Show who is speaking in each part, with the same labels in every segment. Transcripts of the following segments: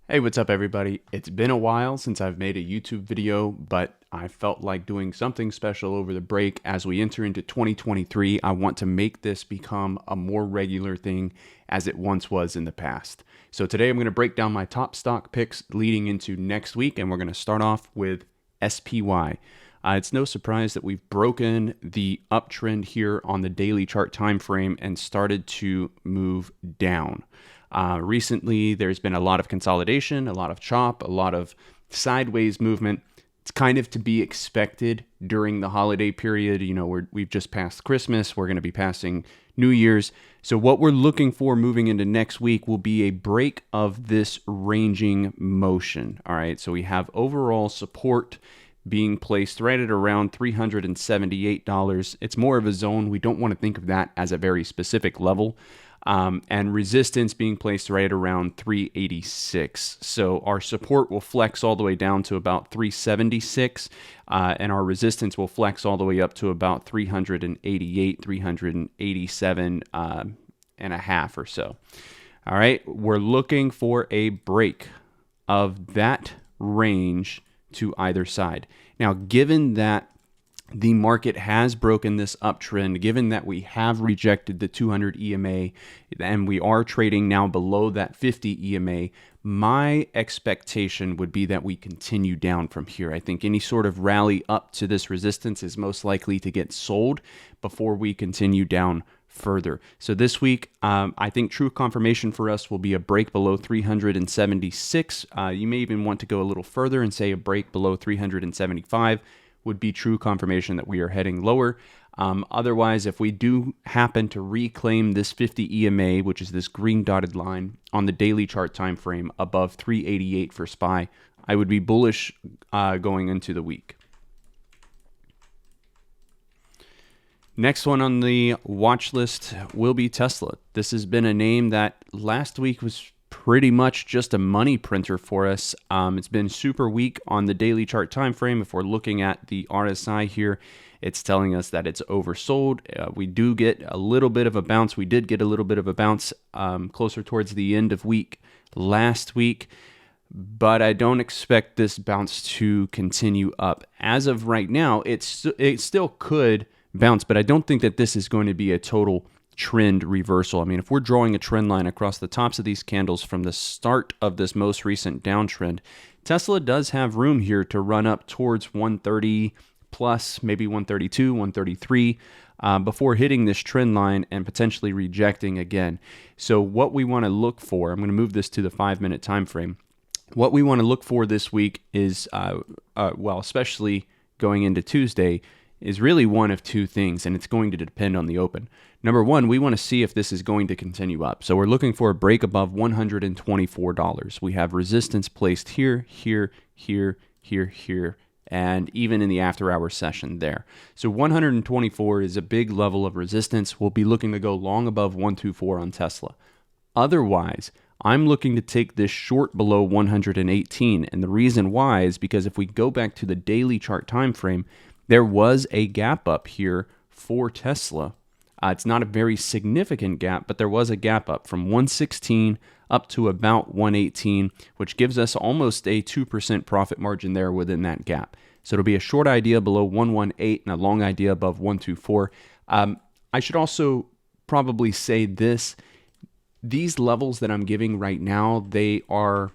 Speaker 1: Hey, what's up, everybody? It's been a while since I've made a YouTube video, but I felt like doing something special over the break. As we enter into 2023, I want to make this become a more regular thing as it once was in the past. So today I'm going to break down my top stock picks leading into next week, and we're going to start off with SPY. It's no surprise that we've broken the uptrend here on the daily chart time frame and started to move down. Recently, there's been a lot of consolidation, a lot of chop, a lot of sideways movement. It's kind of to be expected during the holiday period. You know, we've just passed Christmas. We're going to be passing New Year's. So what we're looking for moving into next week will be a break of this ranging motion. All right, so we have overall support being placed right at around $378. It's more of a zone. We don't want to think of that as a very specific level. And resistance being placed right around 386. So our support will flex all the way down to about 376, and our resistance will flex all the way up to about 388, 387 and a half or so. All right, we're looking for a break of that range to either side. Now, given that the market has broken this uptrend, given that we have rejected the 200 EMA and we are trading now below that 50 EMA, my expectation would be that we continue down from here. I think any sort of rally up to this resistance is most likely to get sold before we continue down further. So this week, I think true confirmation for us will be a break below 376. You may even want to go a little further and say a break below 375 would be true confirmation that we are heading lower. Otherwise, if we do happen to reclaim this 50 EMA, which is this green dotted line on the daily chart time frame above 388 for SPY, I would be bullish going into the week. Next one on the watch list will be Tesla. This has been a name that last week was pretty much just a money printer for us. It's been super weak on the daily chart time frame. If we're looking at the RSI here, it's telling us that it's oversold. We do get a little bit of a bounce. We did get a little bit of a bounce closer towards the end of week last week, but I don't expect this bounce to continue up. As of right now, it still could bounce, but I don't think that this is going to be a total trend reversal. I mean, if we're drawing a trend line across the tops of these candles from the start of this most recent downtrend, Tesla does have room here to run up towards 130 plus, maybe 132, 133, before hitting this trend line and potentially rejecting again. So what we want to look for, I'm going to move this to the 5-minute time frame. What we want to look for this week is, well, especially going into Tuesday, is really one of two things, and it's going to depend on the open. Number one, we want to see if this is going to continue up. So we're looking for a break above $124. We have resistance placed here, here, here, here, here, and even in the after-hour session there. So 124 is a big level of resistance. We'll be looking to go long above 124 on Tesla. Otherwise, I'm looking to take this short below 118, and the reason why is because if we go back to the daily chart time frame, there was a gap up here for Tesla. It's not a very significant gap, but there was a gap up from 116 up to about 118, which gives us almost a 2% profit margin there within that gap. So it'll be a short idea below 118 and a long idea above 124. I should also probably say this. These levels that I'm giving right now, they are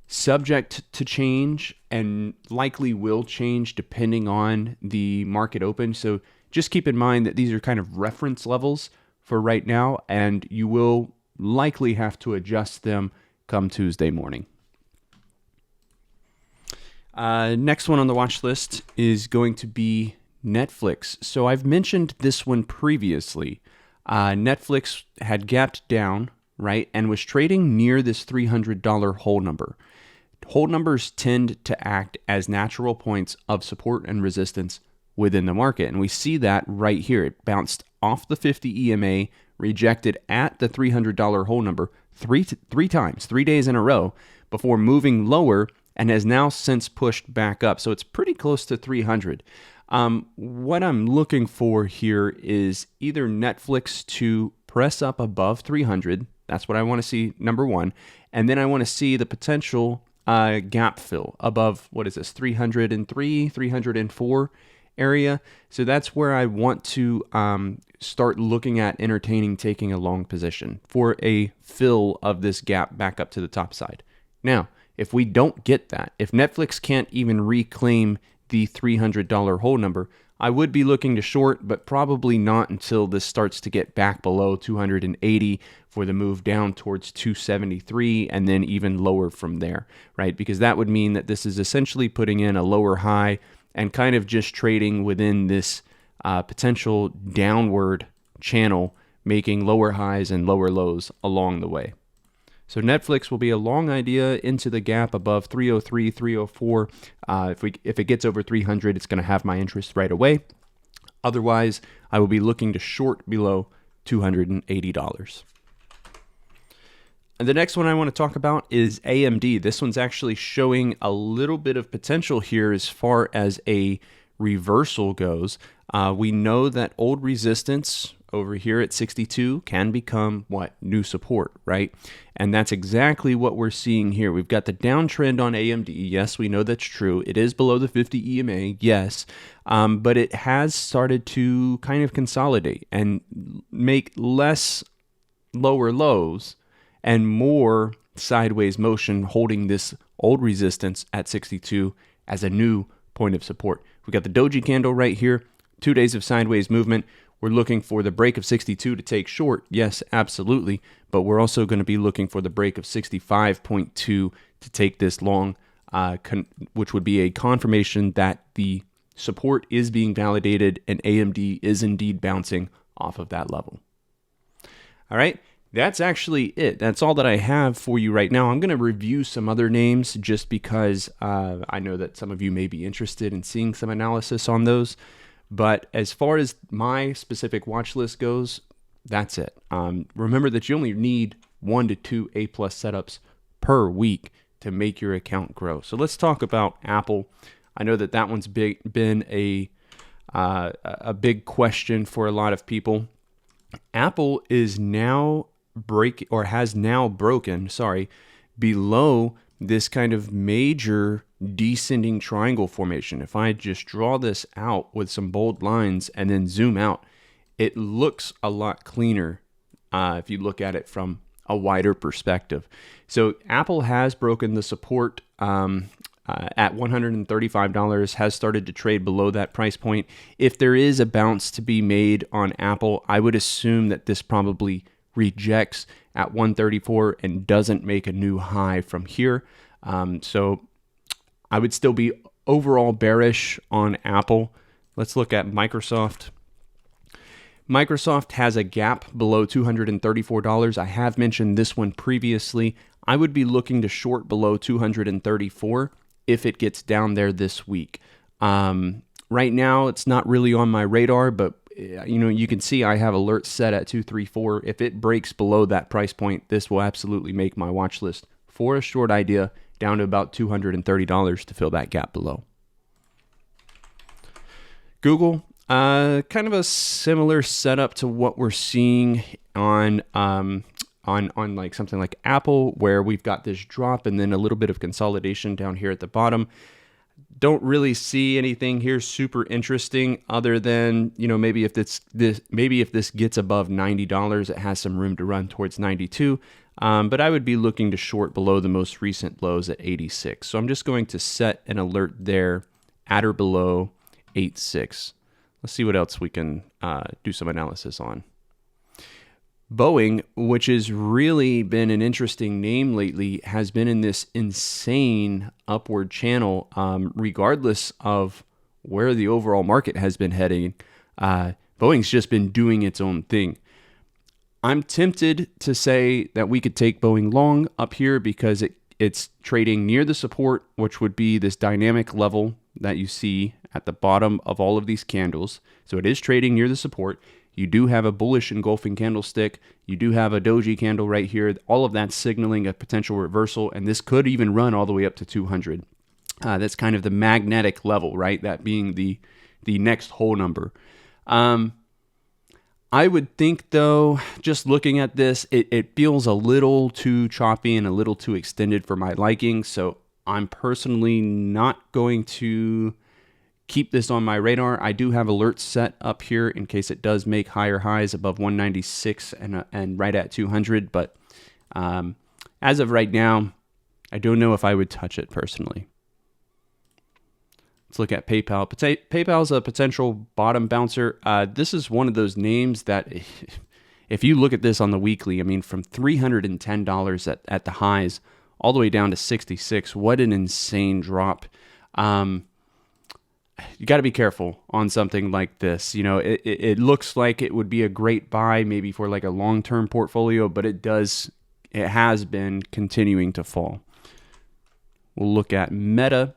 Speaker 1: subject to change and likely will change depending on the market open. So just keep in mind that these are kind of reference levels for right now, and you will likely have to adjust them come Tuesday morning. Next one on the watch list is going to be Netflix. So I've mentioned this one previously. Netflix had gapped down, right, and was trading near this $300 hold number. Hold numbers tend to act as natural points of support and resistance within the market, and we see that right here. It bounced off the 50 EMA, rejected at the $300 hold number three times, 3 days in a row, before moving lower, and has now since pushed back up. So it's pretty close to 300. What I'm looking for here is either Netflix to press up above 300, That's what I want to see, number one. And then I want to see the potential gap fill above, what is this, 303, 304 area. So that's where I want to start looking at entertaining taking a long position for a fill of this gap back up to the top side. Now, if we don't get that, if Netflix can't even reclaim the $300 hold number, I would be looking to short, but probably not until this starts to get back below 280 for the move down towards 273 and then even lower from there, right? Because that would mean that this is essentially putting in a lower high and kind of just trading within this potential downward channel, making lower highs and lower lows along the way. So Netflix will be a long idea into the gap above 303, 304. If it gets over 300, it's going to have my interest right away. Otherwise, I will be looking to short below $280. And the next one I want to talk about is AMD. This one's actually showing a little bit of potential here as far as a reversal goes. We know that old resistance over here at 62 can become what? New support, right? And that's exactly what we're seeing here. We've got the downtrend on AMD. Yes, we know that's true. It is below the 50 EMA, yes, but it has started to kind of consolidate and make less lower lows and more sideways motion, holding this old resistance at 62 as a new point of support. We've got the doji candle right here, 2 days of sideways movement. We're looking for the break of 62 to take short. Yes, absolutely. But we're also going to be looking for the break of 65.2 to take this long, which would be a confirmation that the support is being validated and AMD is indeed bouncing off of that level. All right. That's actually it. That's all that I have for you right now. I'm going to review some other names just because I know that some of you may be interested in seeing some analysis on those. But as far as my specific watch list goes, that's it. Remember that you only need 1 to 2 A+ setups per week to make your account grow. So let's talk about Apple. I know that that one's been a big question for a lot of people. Apple is now has now broken below this kind of major descending triangle formation. If I just draw this out with some bold lines and then zoom out, it looks a lot cleaner if you look at it from a wider perspective. So Apple has broken the support at $135, has started to trade below that price point. If there is a bounce to be made on Apple, I would assume that this probably rejects at 134 and doesn't make a new high from here. So I would still be overall bearish on Apple. Let's look at Microsoft. Microsoft has a gap below $234. I have mentioned this one previously. I would be looking to short below 234 if it gets down there this week. Right now, it's not really on my radar, but you can see I have alerts set at 234. If it breaks below that price point, this will absolutely make my watch list for a short idea down to about $230 to fill that gap below. Google, kind of a similar setup to what we're seeing on like something like Apple, where we've got this drop and then a little bit of consolidation down here at the bottom. Don't really see anything here super interesting other than, maybe if this gets above $90, it has some room to run towards 92. But I would be looking to short below the most recent lows at 86. So I'm just going to set an alert there at or below 86. Let's see what else we can do some analysis on. Boeing, which has really been an interesting name lately, has been in this insane upward channel, regardless of where the overall market has been heading. Boeing's just been doing its own thing. I'm tempted to say that we could take Boeing long up here because it's trading near the support, which would be this dynamic level that you see at the bottom of all of these candles. So it is trading near the support. You do have a bullish engulfing candlestick. You do have a doji candle right here. All of that's signaling a potential reversal, and this could even run all the way up to 200. That's kind of the magnetic level, right? That being the next whole number. I would think, though, just looking at this, it feels a little too choppy and a little too extended for my liking. So I'm personally not going to keep this on my radar. I do have alerts set up here in case it does make higher highs above 196 and right at 200. But as of right now, I don't know if I would touch it personally. Let's look at PayPal. PayPal's a potential bottom bouncer. This is one of those names that, if you look at this on the weekly, I mean, from $310 at the highs all the way down to 66. What an insane drop. You got to be careful on something like this. You know, it looks like it would be a great buy maybe for like a long-term portfolio, but it has been continuing to fall. We'll look at Meta.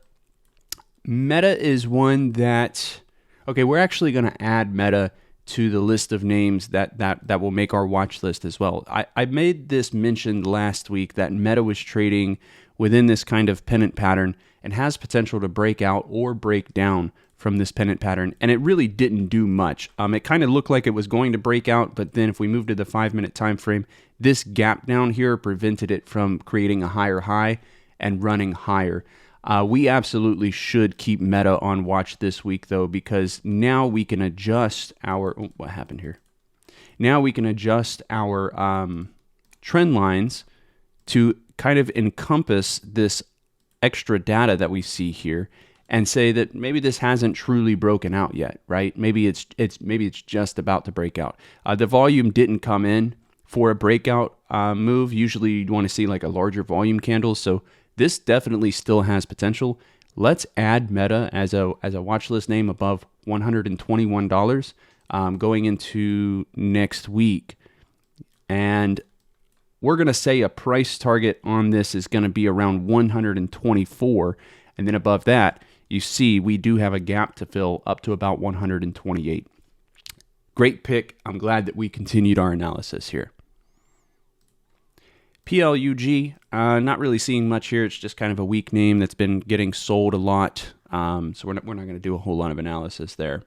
Speaker 1: Meta is one that, okay, we're actually going to add Meta to the list of names that will make our watch list as well. I made this mention last week that Meta was trading within this kind of pennant pattern and has potential to break out or break down from this pennant pattern, and it really didn't do much. It kind of looked like it was going to break out, but then if we move to the 5-minute time frame, this gap down here prevented it from creating a higher high and running higher. We absolutely should keep Meta on watch this week, though, because now we can adjust our... Oh, what happened here? Now we can adjust our trend lines to kind of encompass this extra data that we see here and say that maybe this hasn't truly broken out yet, right? Maybe it's just about to break out. The volume didn't come in for a breakout move. Usually you'd want to see like a larger volume candle, so this definitely still has potential. Let's add Meta as a watch list name above $121 going into next week. And we're going to say a price target on this is going to be around 124. And then above that, you see we do have a gap to fill up to about 128. Great pick. I'm glad that we continued our analysis here. PLUG, not really seeing much here. It's just kind of a weak name that's been getting sold a lot. So we're not going to do a whole lot of analysis there.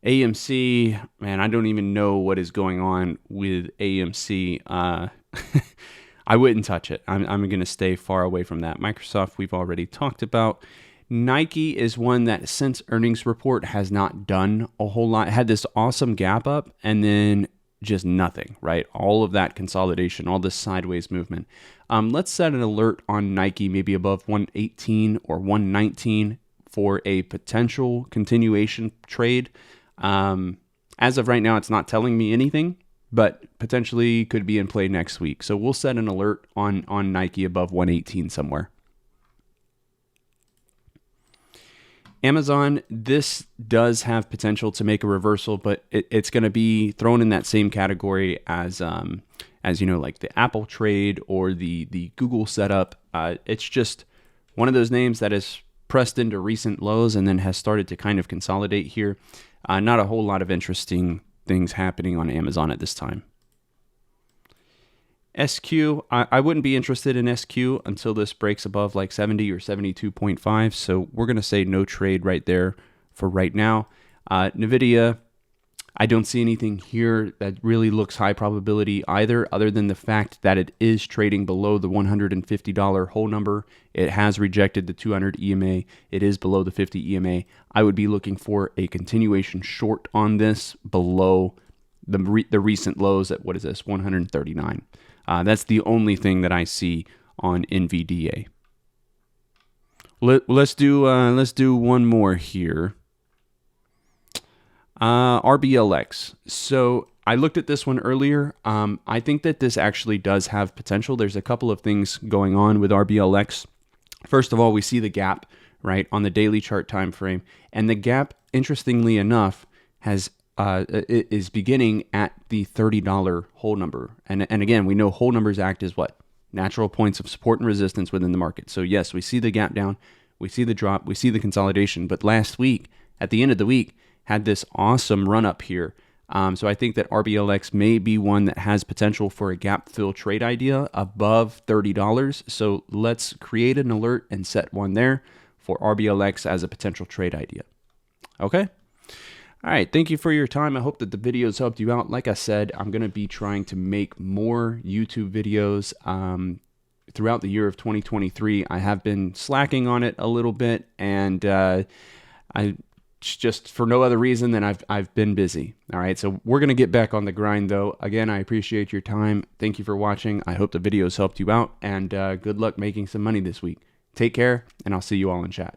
Speaker 1: AMC, man, I don't even know what is going on with AMC. I wouldn't touch it. I'm going to stay far away from that. Microsoft, we've already talked about. Nike is one that since earnings report has not done a whole lot. It had this awesome gap up and then just nothing, right? All of that consolidation, all this sideways movement. Let's set an alert on Nike, maybe above 118 or 119 for a potential continuation trade. As of right now, it's not telling me anything, but potentially could be in play next week. So we'll set an alert on Nike above 118 somewhere. Amazon, this does have potential to make a reversal, but it's going to be thrown in that same category as you know, like the Apple trade or the Google setup. It's just one of those names that is pressed into recent lows and then has started to kind of consolidate here. Not a whole lot of interesting things happening on Amazon at this time. SQ, I wouldn't be interested in SQ until this breaks above like 70 or 72.5. So we're going to say no trade right there for right now. NVIDIA, I don't see anything here that really looks high probability either, other than the fact that it is trading below the $150 whole number. It has rejected the 200 EMA. It is below the 50 EMA. I would be looking for a continuation short on this below the recent lows at, what is this, 139. That's the only thing that I see on NVDA. Let's do one more here. RBLX. So I looked at this one earlier. I think that this actually does have potential. There's a couple of things going on with RBLX. First of all, we see the gap right on the daily chart time frame, and the gap, interestingly enough, is beginning at the $30 whole number. And again, we know whole numbers act as what? Natural points of support and resistance within the market. So yes, we see the gap down, we see the drop, we see the consolidation. But last week, at the end of the week, had this awesome run up here. So I think that RBLX may be one that has potential for a gap fill trade idea above $30. So let's create an alert and set one there for RBLX as a potential trade idea. Okay. All right, thank you for your time. I hope that the videos helped you out. Like I said, I'm going to be trying to make more YouTube videos throughout the year of 2023. I have been slacking on it a little bit, and I just for no other reason than I've been busy. All right, so we're going to get back on the grind, though. Again, I appreciate your time. Thank you for watching. I hope the videos helped you out, and good luck making some money this week. Take care, and I'll see you all in chat.